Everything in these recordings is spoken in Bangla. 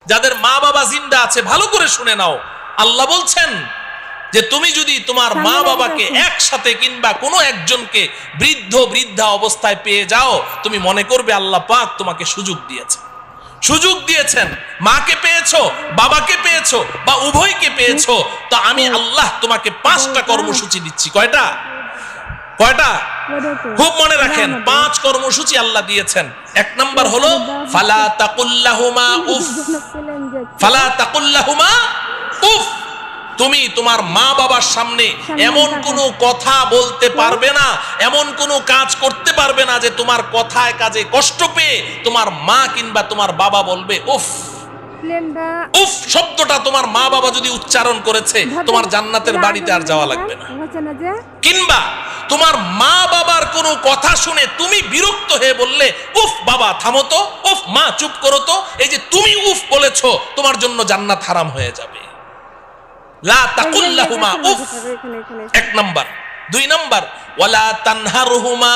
যাদের মা বাবা জিন্দা আছে ভালো করে শুনে নাও, আল্লাহ বলছেন যে তুমি যদি তোমার মা বাবাকে একসাথে কিংবা কোনো একজনকে বৃদ্ধ বৃদ্ধা অবস্থায় পেয়ে যাও, তুমি মনে করবে আল্লাহ পাক তোমাকে সুযোগ দিয়েছে, সুযোগ দিয়েছেন। মাকে পেয়েছো, বাবাকে পেয়েছো বা উভয়কে পেয়েছো, তো আমি আল্লাহ তোমাকে 5টা কর্মসূচি দিচ্ছি। কয়টা? কয়টা? খুব মনে রাখেন, 5 কর্মসূচি আল্লাহ দিয়েছেন। 1 নাম্বার হলো ফালা তাকুল্লাহুমা উফ, ফালা তাকুল্লাহুমা উফ। তুমি তোমার মা বাবার সামনে এমন কোনো কথা বলতে পারবে না, এমন কোনো কাজ করতে পারবে না যে তোমার কথায় কাজে কষ্ট পেয়ে তোমার মা কিংবা তোমার বাবা বলবে উফ। উফ শব্দটা তোমার মা বাবা যদি উচ্চারণ করেছে, তোমার জান্নাতের বাড়িতে আর যাওয়া লাগবে না। কিংবা তোমার মা বাবার কোনো কথা শুনে তুমি বিরক্ত হয়ে বললে উফ বাবা থামো তো, উফ মা চুপ করো তো, এই যে তুমি উফ বলেছো, তোমার জন্য জান্নাত হারাম হয়ে যাবে। লা তাকুল্লাহুমা উফ, 1 নাম্বার। 2 নাম্বার ওয়ালা তানহারহুমা,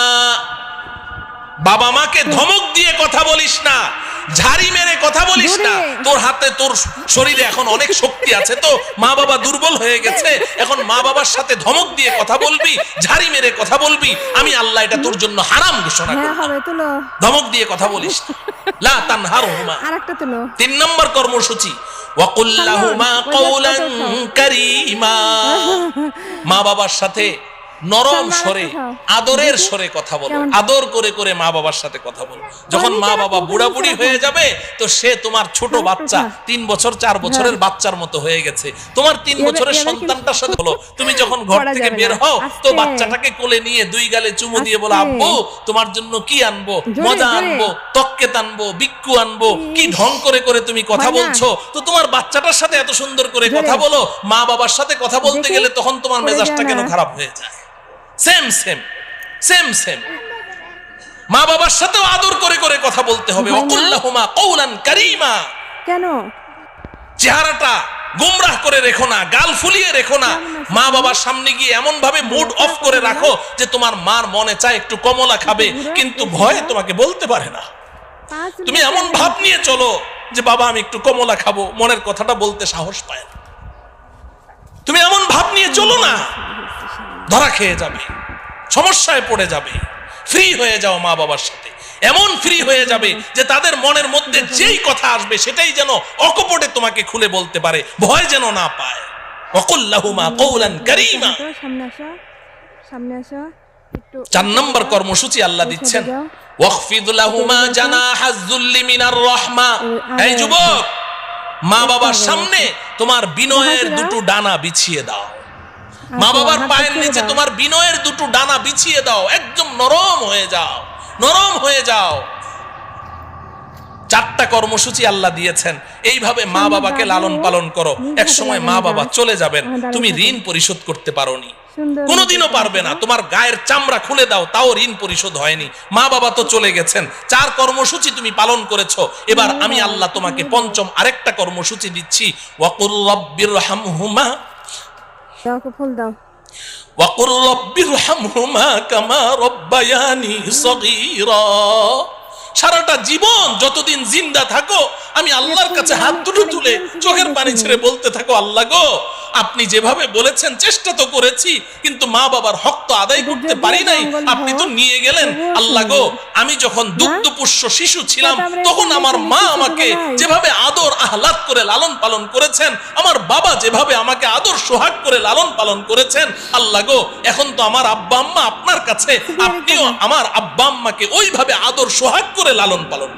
বাবা মাকে ধমক দিয়ে কথা বলিস না, ঝাড়ি মেরে কথা বলিস না। তোর হাতে তোর শরীরে এখন অনেক শক্তি আছে, তো মা বাবা দুর্বল হয়ে গেছে, এখন মা বাবার সাথে ধমক দিয়ে কথা বলবি, ঝাড়ি মেরে কথা বলবি, আমি আল্লাহ এটা তোর জন্য হারাম ঘোষণা করলাম। ধমক দিয়ে কথা বলিস না। লা তানহারহুমা। 3 নম্বর কর্মসূচি ওয়াকুল লাহুমা কওলান কারীমা, মা বাবার সাথে নরম স্বরে আদরের স্বরে কথা বলো, আদর করে করে মা বাবার সাথে কথা বলো। যখন মা বাবা বুড়া বুড়ি হয়ে যাবে, তো সে তোমার ছোট বাচ্চা 3 বছর 4 বছরের বাচ্চার মতো হয়ে গেছে, তোমার 3 বছরের সন্তানটার সাথে বলো। তুমি যখন ঘর থেকে বের হও, তো বাচ্চাটাকে কোলে নিয়ে 2 গালে চুমু দিয়ে বলো আব্বু তোমার জন্য কি আনবো, মজা আনবো, তক্কেত আনবো, বিক্কু আনবো, কি ঢং করে করে তুমি কথা বলছো। তো তোমার বাচ্চাটার সাথে এত সুন্দর করে কথা বলো, মা বাবার সাথে কথা বলতে গেলে তখন তোমার মেজাজটা কেন খারাপ হয়ে যায়? সেম সেম সেম সেম মা বাবার সাথেও আদর করে করে কথা বলতে হবে। ওয়াকুল্লাহুমা কওলান কারীমা। কেন? চেহারাটা গোমরাহ করে রেখো না, গাল ফুলিয়ে রেখো না। মা বাবার সামনে গিয়ে এমন ভাবে মুড অফ করে রাখো যে তোমার মার মনে চায় একটু কমলা খাবে, কিন্তু ভয়ে তোমাকে বলতে পারে না। তুমি এমন ভাব নিয়ে চলো যে বাবা আমি একটু কমলা খাবো, মনের কথাটা বলতে সাহস পায় না। তুমি এমন ভাব নিয়ে চলো না, ধরা খেয়ে যাবে, সমস্যায় পড়ে যাবে। ফ্রি হয়ে যাও মা বাবার সাথে, এমন ফ্রি হয়ে যাবে যে তাদের মনের মধ্যে যেই কথা আসবে সেটাই যেন অকপটে তোমাকে খুলে বলতে পারে, ভয় যেন না পায়। ওয়াকুল্লাহুমা কওলান কারীমা। সামনে আসো একটু। 4 নম্বর কর্মসূচি আল্লাহ দিচ্ছেন ওয়াখফিদ লাহুমা জানাহাজ যুল্লি মিনার রাহমা। এই যুবক, মা বাবার সামনে তোমার বিনয়ের 2টো ডানা বিছিয়ে দাও। মা বাবার পায়ের নিচে তোমার বিনয়ের 2টো ডানা বিছিয়ে দাও, একদম নরম হয়ে যাও, নরম হয়ে যাও। 4টা কর্মসূচি আল্লাহ দিয়েছেন। এইভাবে মা বাবাকে লালন পালন করো। এক সময় মা বাবা চলে যাবেন, তুমি ঋণ পরিশোধ করতে পারোনি, কোনোদিনও পারবে না। তোমার গায়ের চামড়া খুলে দাও, তাও ঋণ পরিশোধ হয়নি। মা বাবা তো চলে গেছেন, 4 কর্মসূচি তুমি পালন করেছো। এবার আমি আল্লাহ তোমাকে 5ম আরেকটা কর্মসূচি দিচ্ছি। ওয়াকুর রাব্বিরহামহুমা, ফুল দাও। ওয়াকুর রাব্বিরহামহুমা কামা রাব্বায়ানি সগীরা। সারাটা জীবন যতদিন জিন্দা থাকো, আমি আল্লাহর কাছে হাত দুটো তুলে চোখের পানি ছেড়ে বলতে থাকো, আল্লাহ গো আপনি যেভাবে বলেছেন চেষ্টা তো করেছি, কিন্তু মা বাবার হক তো আদায় করতে পারি নাই, আপনি তো নিয়ে গেলেন। আল্লাহ গো আমি যখন দুগ্ধপুষ্য শিশু ছিলাম, তখন আমার মা আমাকে যেভাবে আদর আহ্লাদ করে লালন পালন করেছেন, আমার বাবা যেভাবে আমাকে আদর সোহাগ করে লালন পালন করেছেন, আল্লাহ গো এখন তো আমার আব্বা আম্মা আপনার কাছে, আপনিও আমার আব্বা আম্মাকে ওইভাবে আদর সোহাগ করে লালন পালন